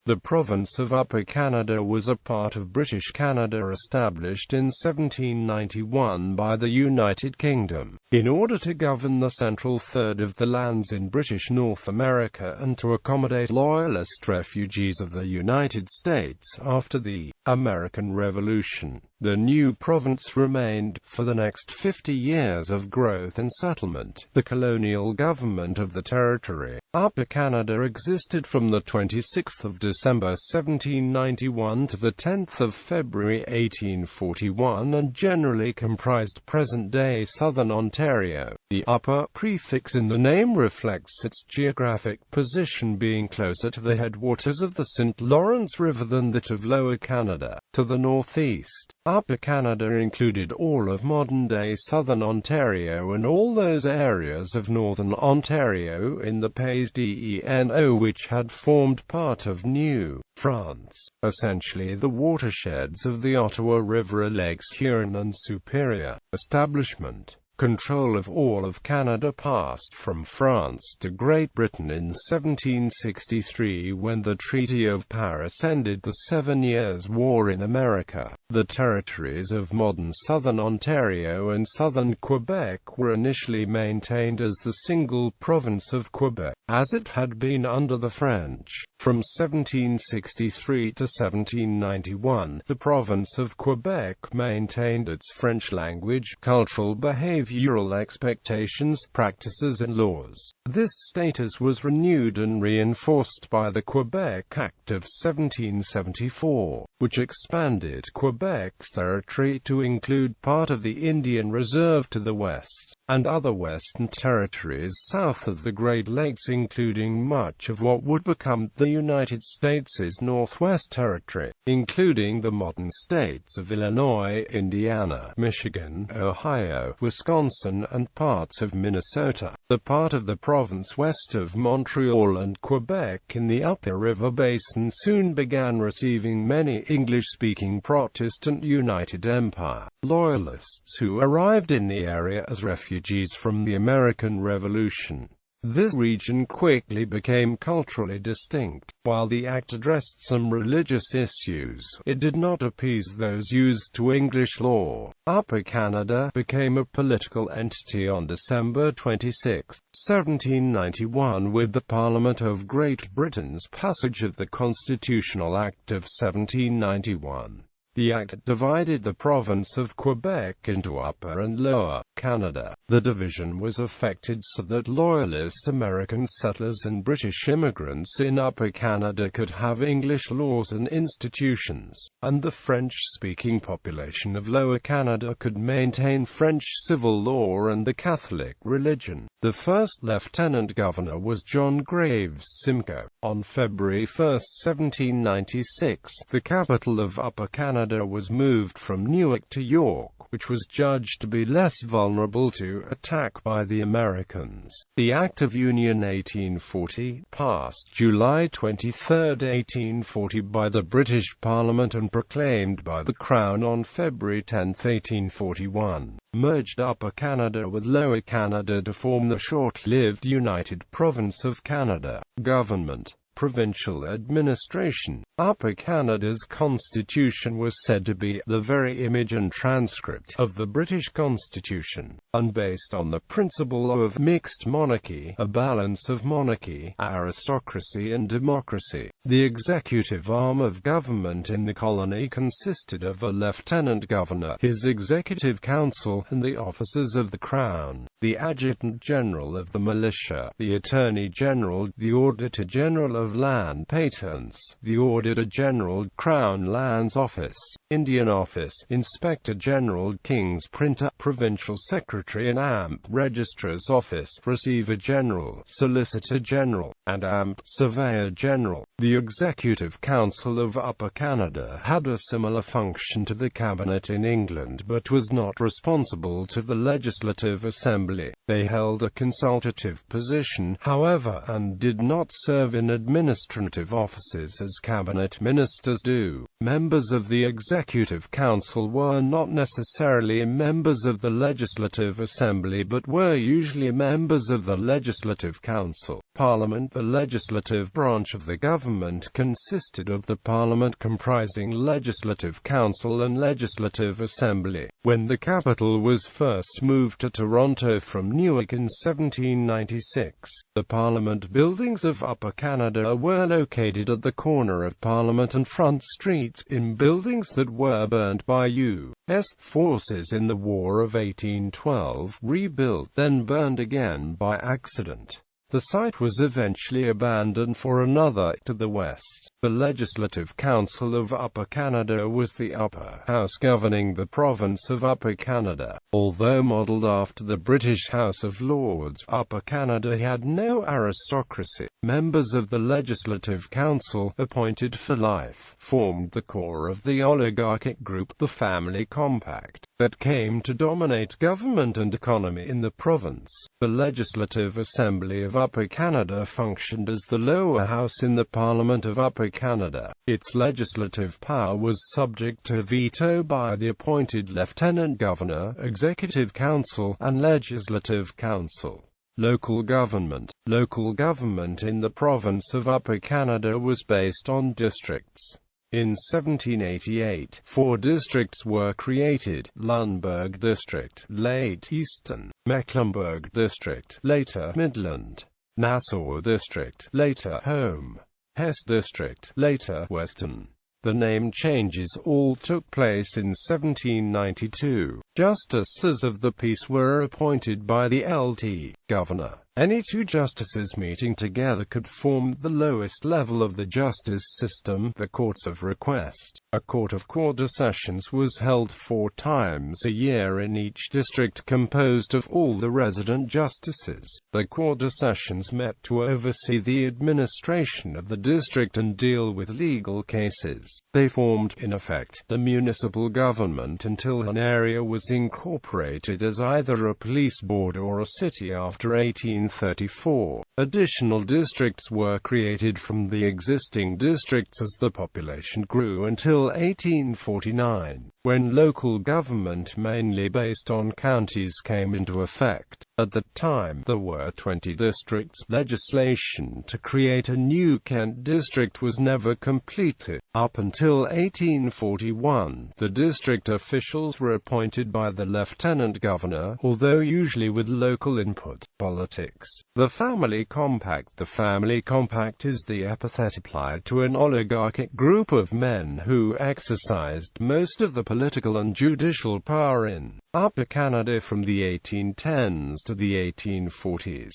The province of Upper Canada was a part of British Canada established in 1791 by the United Kingdom, in order to govern the central third of the lands in British North America and to accommodate Loyalist refugees of the United States after the American Revolution. The new province remained, for the next 50 years of growth and settlement. The colonial government of the territory, Upper Canada, existed from the 26th of December 1791 to the 10th of February 1841 and generally comprised present-day Southern Ontario. The Upper prefix in the name reflects its geographic position, being closer to the headwaters of the St. Lawrence River than that of Lower Canada. To the northeast, Upper Canada included all of modern-day Southern Ontario and all those areas of Northern Ontario in the Pays-d'Eno which had formed part of New France, essentially the watersheds of the Ottawa River, Lakes Huron and Superior. Establishment. Control of all of Canada passed from France to Great Britain in 1763 when the Treaty of Paris ended the 7 Years' War in America. The territories of modern Southern Ontario and Southern Quebec were initially maintained as the single province of Quebec, as it had been under the French. From 1763 to 1791, the province of Quebec maintained its French language, cultural behavioral expectations, practices and laws. This status was renewed and reinforced by the Quebec Act of 1774, which expanded Quebec's territory to include part of the Indian Reserve to the west, and other western territories south of the Great Lakes, including much of what would become the United States' Northwest Territory, including the modern states of Illinois, Indiana, Michigan, Ohio, Wisconsin, and parts of Minnesota. The part of the province west of Montreal and Quebec in the Upper River Basin soon began receiving many English-speaking Protestant United Empire Loyalists who arrived in the area as refugees from the American Revolution. This region quickly became culturally distinct. While the Act addressed some religious issues, it did not appease those used to English law. Upper Canada became a political entity on December 26, 1791 with the Parliament of Great Britain's passage of the Constitutional Act of 1791. The Act divided the province of Quebec into Upper and Lower Canada. The division was effected so that Loyalist American settlers and British immigrants in Upper Canada could have English laws and institutions, and the French-speaking population of Lower Canada could maintain French civil law and the Catholic religion. The first lieutenant governor was John Graves Simcoe. On February 1, 1796, the capital of Upper Canada was moved from Newark to York, which was judged to be less vulnerable to attack by the Americans. The Act of Union 1840, passed July 23, 1840 by the British Parliament and proclaimed by the Crown on February 10, 1841, merged Upper Canada with Lower Canada to form the short-lived United Province of Canada. Government. Provincial Administration. Upper Canada's constitution was said to be the very image and transcript of the British Constitution, and based on the principle of mixed monarchy, a balance of monarchy, aristocracy and democracy. The executive arm of government in the colony consisted of a lieutenant governor, his executive council, and the officers of the Crown, the adjutant general of the militia, the attorney general, the auditor general of land patents, the auditor general, Crown Lands Office, Indian Office, Inspector General, King's Printer, Provincial Secretary and AMP, Registrar's Office, Receiver General, Solicitor General, and AMP, Surveyor General. The Executive Council of Upper Canada had a similar function to the Cabinet in England but was not responsible to the Legislative Assembly. They held a consultative position, however, and did not serve in administrative offices as cabinet ministers do. Members of the Executive Council were not necessarily members of the Legislative Assembly but were usually members of the Legislative Council. Parliament. The legislative branch of the government consisted of the Parliament comprising Legislative Council and Legislative Assembly. When the capital was first moved to Toronto from Newark in 1796, the Parliament buildings of Upper Canada were located at the corner of Parliament and Front Streets, in buildings that were burned by U.S. forces in the War of 1812, rebuilt, then burned again by accident. The site was eventually abandoned for another, to the west. The Legislative Council of Upper Canada was the upper house governing the province of Upper Canada. Although modelled after the British House of Lords, Upper Canada had no aristocracy. Members of the Legislative Council, appointed for life, formed the core of the oligarchic group, the Family Compact, that came to dominate government and economy in the province. The Legislative Assembly of Upper Canada functioned as the lower house in the Parliament of Upper Canada. Its legislative power was subject to veto by the appointed Lieutenant Governor, Executive Council, and Legislative Council. Local government. Local government in the province of Upper Canada was based on districts. In 1788, 4 districts were created: Lunenburg District, late Eastern; Mecklenburg District, later Midland; Nassau District, later Home; Hesse District, later Western. The name changes all took place in 1792. Justices of the peace were appointed by the Lt. Governor. Any 2 justices meeting together could form the lowest level of the justice system, the courts of request. A court of quarter sessions was held 4 times a year in each district, composed of all the resident justices. The quarter sessions met to oversee the administration of the district and deal with legal cases. They formed, in effect, the municipal government until an area was incorporated as either a police board or a city after 1834. Additional districts were created from the existing districts as the population grew until 1849, when local government mainly based on counties came into effect. At the time, there were 20 districts. Legislation to create a new Kent district was never completed. Up until 1841, the district officials were appointed by the Lieutenant Governor, although usually with local input. Politics. The Family Compact. The Family Compact is the epithet applied to an oligarchic group of men who exercised most of the political and judicial power in Upper Canada from the 1810s to the 1840s.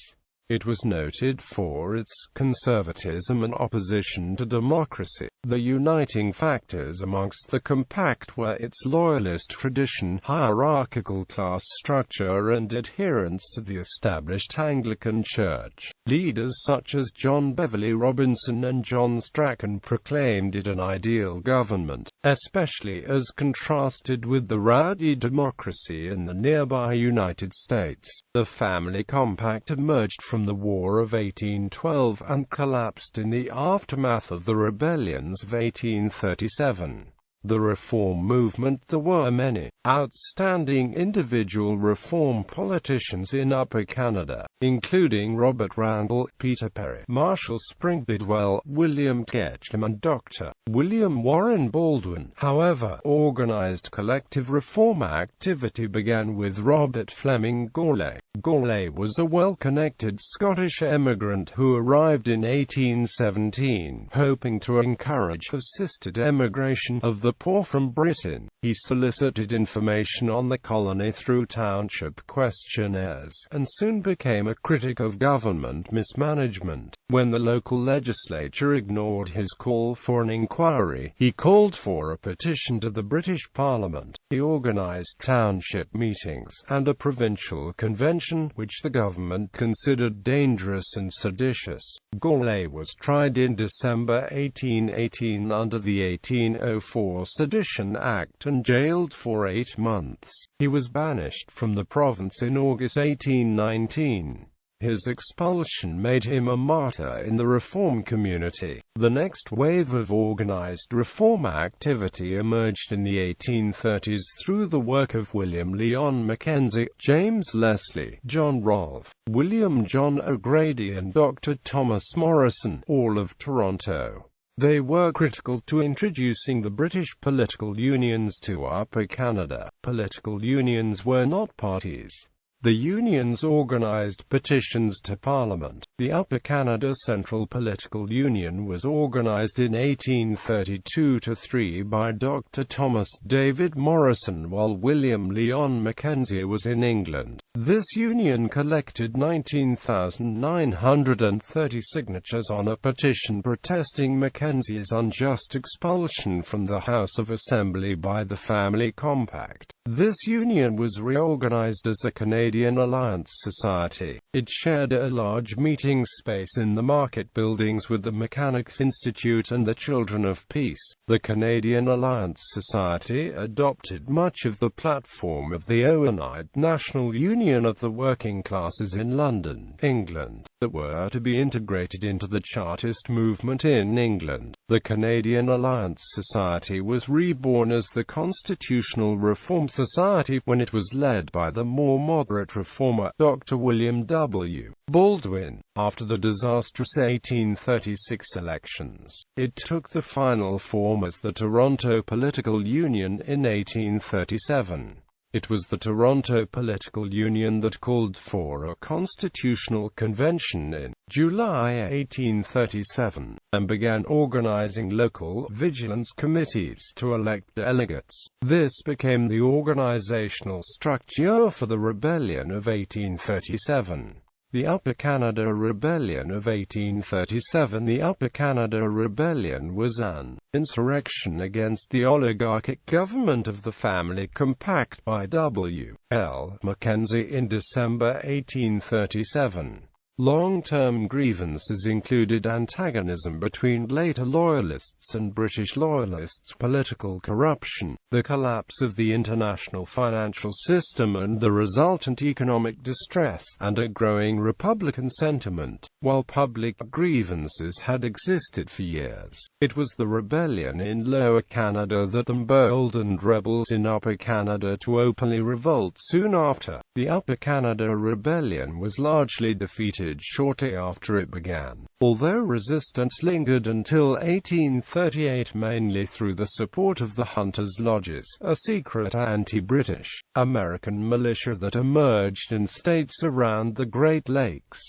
It was noted for its conservatism and opposition to democracy. The uniting factors amongst the compact were its Loyalist tradition, hierarchical class structure, and adherence to the established Anglican Church. Leaders such as John Beverley Robinson and John Strachan proclaimed it an ideal government, especially as contrasted with the rowdy democracy in the nearby United States. The Family Compact emerged from the War of 1812 and collapsed in the aftermath of the rebellions of 1837. The reform movement. There were many outstanding individual reform politicians in Upper Canada, including Robert Randall, Peter Perry, Marshall Spring Bidwell, William Ketchum, and Dr. William Warren Baldwin. However, organized collective reform activity began with Robert Fleming Gourlay. Gourlay was a well-connected Scottish emigrant who arrived in 1817, hoping to encourage assisted emigration of the poor from Britain. He solicited information on the colony through township questionnaires, and soon became a critic of government mismanagement. When the local legislature ignored his call for an inquiry, he called for a petition to the British Parliament. He organized township meetings, and a provincial convention, which the government considered dangerous and seditious. Gourlay was tried in December 1818 under the 1804 Sedition Act and jailed for 8 months. He was banished from the province in August 1819. His expulsion made him a martyr in the reform community. The next wave of organized reform activity emerged in the 1830s through the work of William Lyon Mackenzie, James Leslie, John Rolfe, William John O'Grady and Dr. Thomas Morrison, all of Toronto. They were critical to introducing the British political unions to Upper Canada. Political unions were not parties. The unions organized petitions to Parliament. The Upper Canada Central Political Union was organized in 1832-3 by Dr. Thomas David Morrison while William Lyon Mackenzie was in England. This union collected 19,930 signatures on a petition protesting Mackenzie's unjust expulsion from the House of Assembly by the Family Compact. This union was reorganized as a Canadian Alliance Society. It shared a large meeting space in the market buildings with the Mechanics' Institute and the Children of Peace. The Canadian Alliance Society adopted much of the platform of the Oneida National Union of the Working Classes in London, England, that were to be integrated into the Chartist movement in England. The Canadian Alliance Society was reborn as the Constitutional Reform Society when it was led by the more moderate reformer, Dr. William W. Baldwin. After the disastrous 1836 elections, it took the final form as the Toronto Political Union in 1837. It was the Toronto Political Union that called for a constitutional convention in July 1837, and began organizing local vigilance committees to elect delegates. This became the organizational structure for the Rebellion of 1837. The Upper Canada Rebellion of 1837. The Upper Canada Rebellion was an insurrection against the oligarchic government of the Family Compact by W. L. Mackenzie in December 1837. Long-term grievances included antagonism between later Loyalists and British Loyalists, political corruption, the collapse of the international financial system and the resultant economic distress, and a growing Republican sentiment. While public grievances had existed for years, it was the rebellion in Lower Canada that emboldened rebels in Upper Canada to openly revolt soon after. The Upper Canada Rebellion was largely defeated shortly after it began, although resistance lingered until 1838 mainly through the support of the Hunters' Lodges, a secret anti-British American militia that emerged in states around the Great Lakes.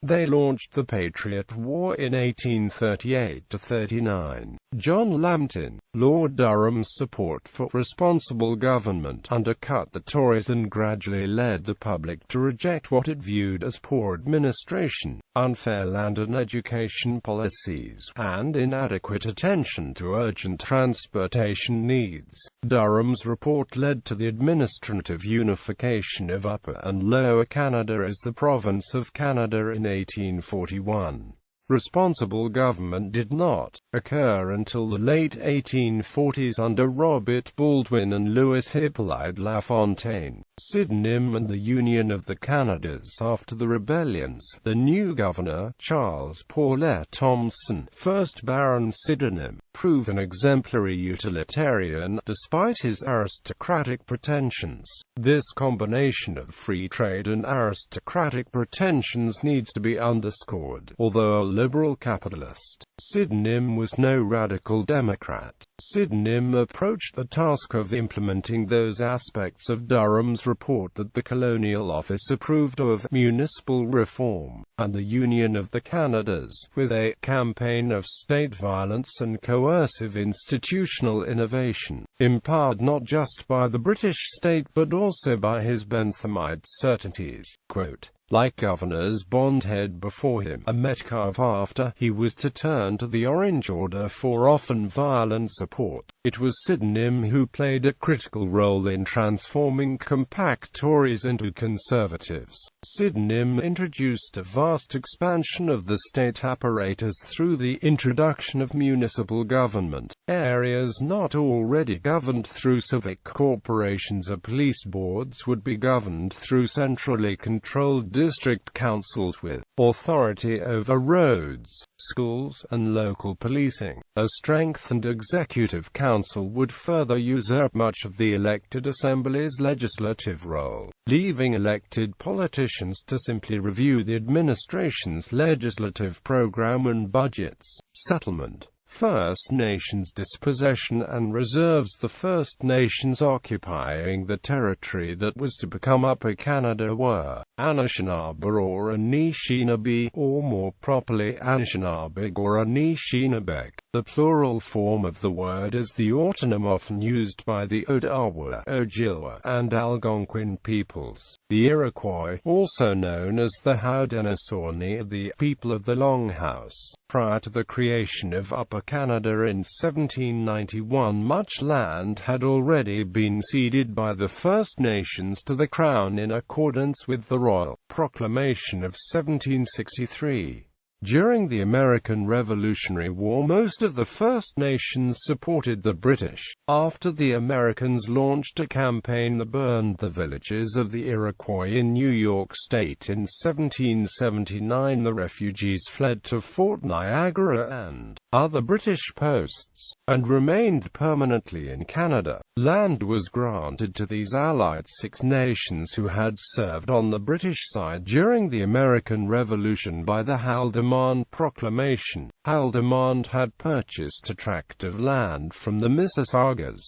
They launched the Patriot War in 1838-39. John Lambton, Lord Durham's support for responsible government, undercut the Tories and gradually led the public to reject what it viewed as poor administration, unfair land and education policies, and inadequate attention to urgent transportation needs. Durham's report led to the administrative unification of Upper and Lower Canada as the Province of Canada in 1841. Responsible government did not occur until the late 1840s under Robert Baldwin and Louis Hippolyte LaFontaine. Sydenham and the Union of the Canadas. After the rebellions, the new governor, Charles Paulet Thompson, 1st Baron Sydenham, proved an exemplary utilitarian, despite his aristocratic pretensions. This combination of free trade and aristocratic pretensions needs to be underscored. Although a liberal capitalist, Sydenham was no radical Democrat. Sydenham approached the task of implementing those aspects of Durham's report that the Colonial Office approved of: municipal reform, and the Union of the Canadas, with a campaign of state violence and coercive institutional innovation, empowered not just by the British state but also by his Benthamite certainties. Quote, like Governors Bondhead before him, and Metcalfe after, he was to turn to the Orange Order for often violent support. It was Sydenham who played a critical role in transforming compact Tories into Conservatives. Sydenham introduced a vast expansion of the state apparatus through the introduction of municipal government. Areas not already governed through civic corporations or police boards would be governed through centrally controlled district councils with authority over roads, schools, and local policing. A strengthened executive council would further usurp much of the elected assembly's legislative role, leaving elected politicians to simply review the administration's legislative program and budgets. Settlement. First Nations dispossession and reserves. The First Nations occupying the territory that was to become Upper Canada were Anishinaabe or Anishinaabe, or more properly Anishinaabeg or Anishinabeg. The plural form of the word is the autonym often used by the Odawa, Ojibwa, and Algonquin peoples. The Iroquois, also known as the Haudenosaunee, the people of the Longhouse. Prior to the creation of Upper Canada in 1791, much land had already been ceded by the First Nations to the Crown in accordance with the Royal Proclamation of 1763. During the American Revolutionary War, most of the First Nations supported the British. After the Americans launched a campaign that burned the villages of the Iroquois in New York State in 1779, the refugees fled to Fort Niagara and other British posts, and remained permanently in Canada. Land was granted to these allied Six Nations who had served on the British side during the American Revolution by the Haldimand Proclamation. Haldimand had purchased a tract of land from the Mississaugas.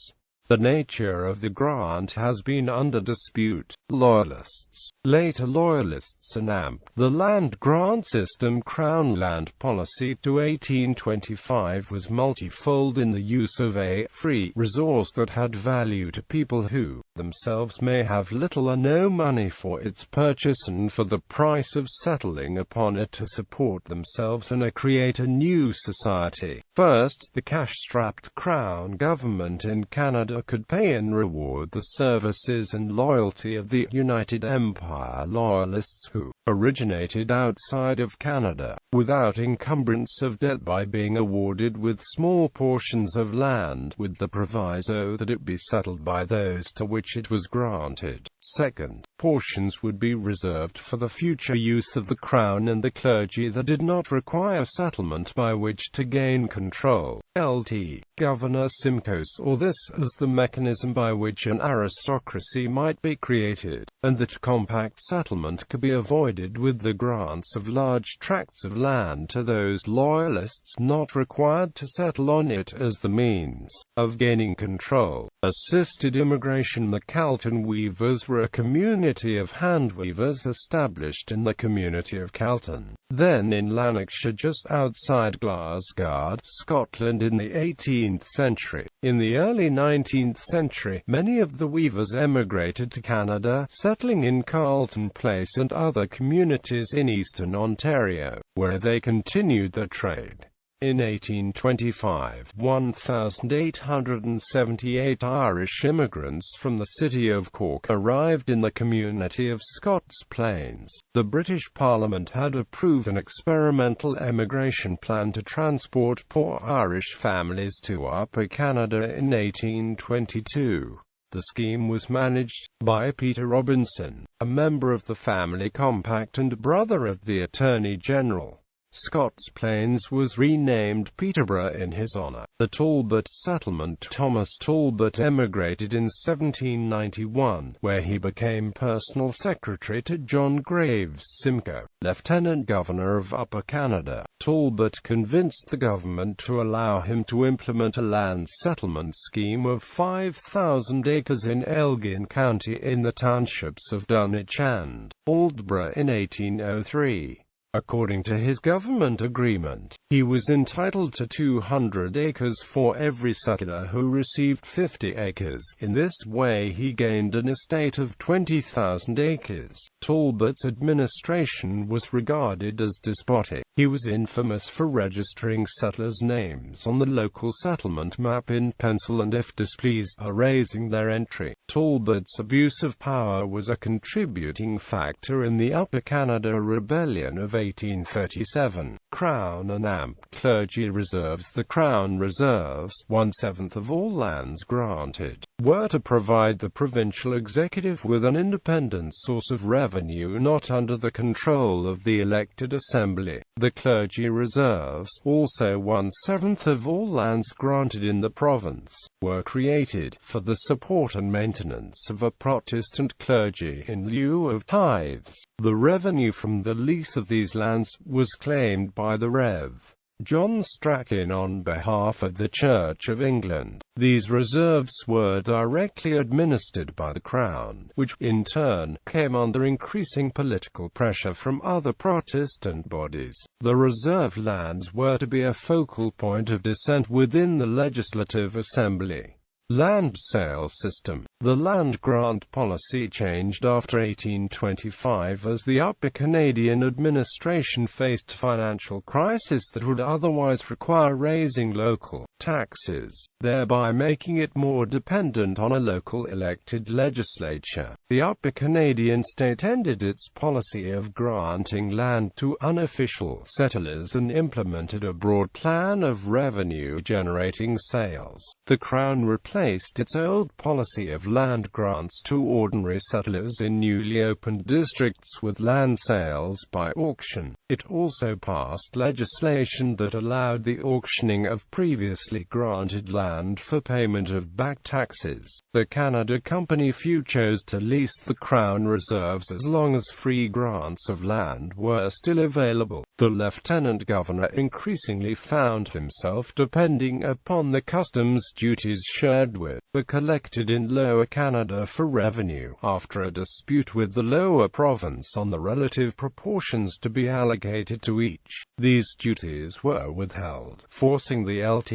The nature of the grant has been under dispute. Loyalists, later Loyalists, enamped the land grant system. Crown land policy to 1825 was multifold in the use of a free resource that had value to people who themselves may have little or no money for its purchase, and for the price of settling upon it to support themselves and create a new society. First, the cash-strapped Crown government in Canada could pay and reward the services and loyalty of the United Empire Loyalists who originated outside of Canada, without encumbrance of debt, by being awarded with small portions of land, with the proviso that it be settled by those to which it was granted. Second, portions would be reserved for the future use of the Crown and the clergy that did not require settlement by which to gain control. Lt. Governor Simcoe saw this as the mechanism by which an aristocracy might be created, and that compact settlement could be avoided with the grants of large tracts of land to those Loyalists not required to settle on it as the means of gaining control. Assisted immigration. The Calton Weavers were a community of handweavers established in the community of Calton, then in Lanarkshire just outside Glasgow, Scotland, in the 18th century. In the early 19th century, many of the weavers emigrated to Canada, settling in Carleton Place and other communities in eastern Ontario, where they continued their trade. In 1825, 1,878 Irish immigrants from the city of Cork arrived in the community of Scots Plains. The British Parliament had approved an experimental emigration plan to transport poor Irish families to Upper Canada in 1822. The scheme was managed by Peter Robinson, a member of the Family Compact and brother of the Attorney General. Scots Plains was renamed Peterborough in his honour. The Talbot settlement. Thomas Talbot emigrated in 1791, where he became personal secretary to John Graves Simcoe, Lieutenant Governor of Upper Canada. Talbot convinced the government to allow him to implement a land settlement scheme of 5,000 acres in Elgin County in the townships of Dunwich and Aldborough in 1803. According to his government agreement, he was entitled to 200 acres for every settler who received 50 acres. In this way he gained an estate of 20,000 acres. Talbot's administration was regarded as despotic. He was infamous for registering settlers' names on the local settlement map in pencil and, if displeased, erasing their entry. Talbot's abuse of power was a contributing factor in the Upper Canada Rebellion of 1837. Crown and Amp Clergy Reserves. The Crown Reserves, 1/7 of all lands granted, were to provide the provincial executive with an independent source of revenue not under the control of the elected assembly. The Clergy Reserves, also 1/7 of all lands granted in the province, were created for the support and maintenance of a Protestant clergy in lieu of tithes. The revenue from the lease of these lands was claimed by the Rev. John Strachan on behalf of the Church of England. These reserves were directly administered by the Crown, which, in turn, came under increasing political pressure from other Protestant bodies. The reserve lands were to be a focal point of dissent within the Legislative Assembly. Land sales system. The land grant policy changed after 1825 as the Upper Canadian administration faced financial crisis that would otherwise require raising local taxes, thereby making it more dependent on a local elected legislature. The Upper Canadian state ended its policy of granting land to unofficial settlers and implemented a broad plan of revenue-generating sales. The Crown replaced its old policy of land grants to ordinary settlers in newly opened districts with land sales by auction. It also passed legislation that allowed the auctioning of previously granted land for payment of back taxes. The Canada Company few chose to lease the Crown Reserves as long as free grants of land were still available. The Lieutenant Governor increasingly found himself depending upon the customs duties shared with the collected in Lower Canada for revenue, after a dispute with the Lower Province on the relative proportions to be allocated to each. These duties were withheld, forcing the Lt.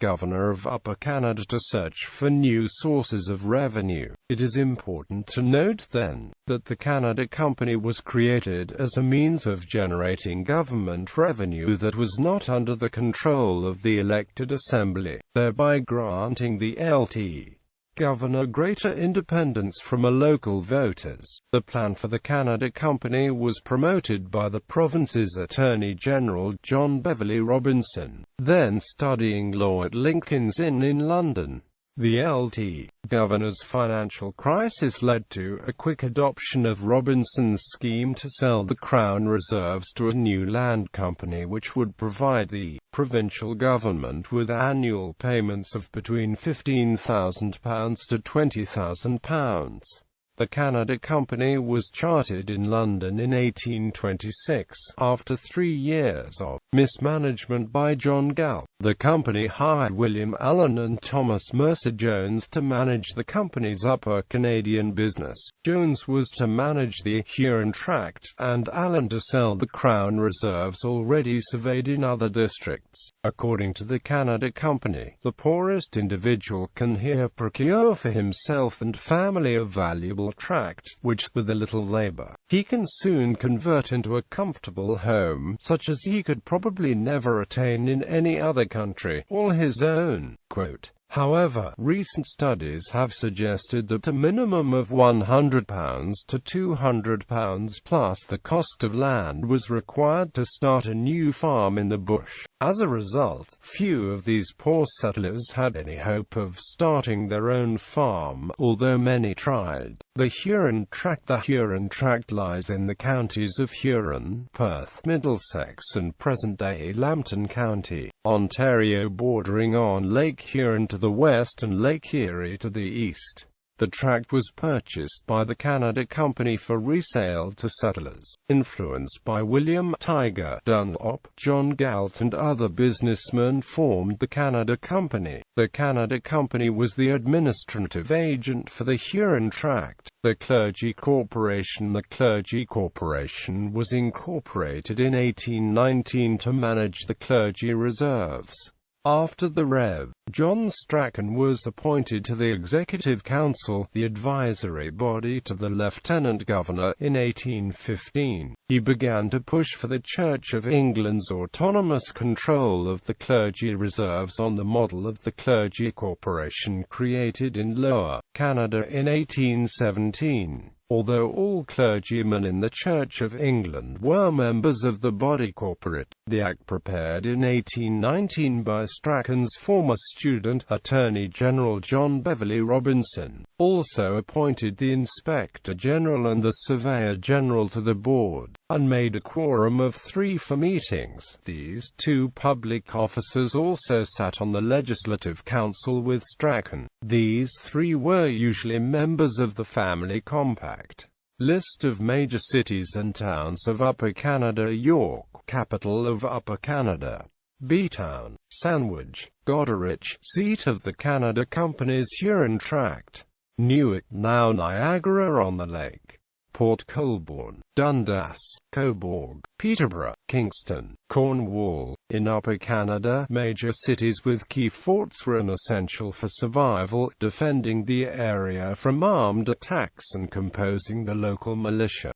Governor of Upper Canada to search for new sources of revenue. It is important to note, then, that the Canada Company was created as a means of generating government revenue that was not under the control of the elected assembly, thereby granting the Lt. Governor greater independence from local voters. The plan for the Canada Company was promoted by the province's Attorney General John Beverley Robinson, then studying law at Lincoln's Inn in London. The Lt. Governor's financial crisis led to a quick adoption of Robinson's scheme to sell the Crown Reserves to a new land company which would provide the provincial government with annual payments of between £15,000 to £20,000. The Canada Company was chartered in London in 1826, after 3 years of mismanagement by John Gall. The company hired William Allen and Thomas Mercer Jones to manage the company's Upper Canadian business. Jones was to manage the Huron Tract, and Allen to sell the Crown Reserves already surveyed in other districts. According to the Canada Company, the poorest individual can here procure for himself and family a valuable tract, which, with a little labor, he can soon convert into a comfortable home, such as he could probably never attain in any other country, all his own. Quote, however, recent studies have suggested that a minimum of £100 to £200 plus the cost of land was required to start a new farm in the bush. As a result, few of these poor settlers had any hope of starting their own farm, although many tried. The Huron Tract lies in the counties of Huron, Perth, Middlesex and present-day Lambton County, Ontario, bordering on Lake Huron to the west and Lake Erie to the east. The tract was purchased by the Canada Company for resale to settlers. Influenced by William Tiger Dunlop, John Galt and other businessmen formed the Canada Company. The Canada Company was the administrative agent for the Huron tract. The Clergy Corporation. The Clergy Corporation was incorporated in 1819 to manage the Clergy Reserves. After the Rev. John Strachan was appointed to the Executive Council, the advisory body to the Lieutenant Governor, in 1815, he began to push for the Church of England's autonomous control of the Clergy Reserves on the model of the Clergy Corporation created in Lower Canada in 1817. Although all clergymen in the Church of England were members of the body corporate, the Act prepared in 1819 by Strachan's former student, Attorney General John Beverley Robinson, also appointed the Inspector General and the Surveyor General to the board, and made a quorum of 3 for meetings. These 2 public officers also sat on the Legislative Council with Strachan. These 3 were usually members of the Family Compact. List of major cities and towns of Upper Canada. York, capital of Upper Canada. B-Town, Sandwich, Goderich, seat of the Canada Company's Huron tract. Newark, now Niagara-on-the-Lake. Port Colborne, Dundas, Cobourg, Peterborough, Kingston, Cornwall. In Upper Canada, major cities with key forts were an essential for survival, defending the area from armed attacks and composing the local militia.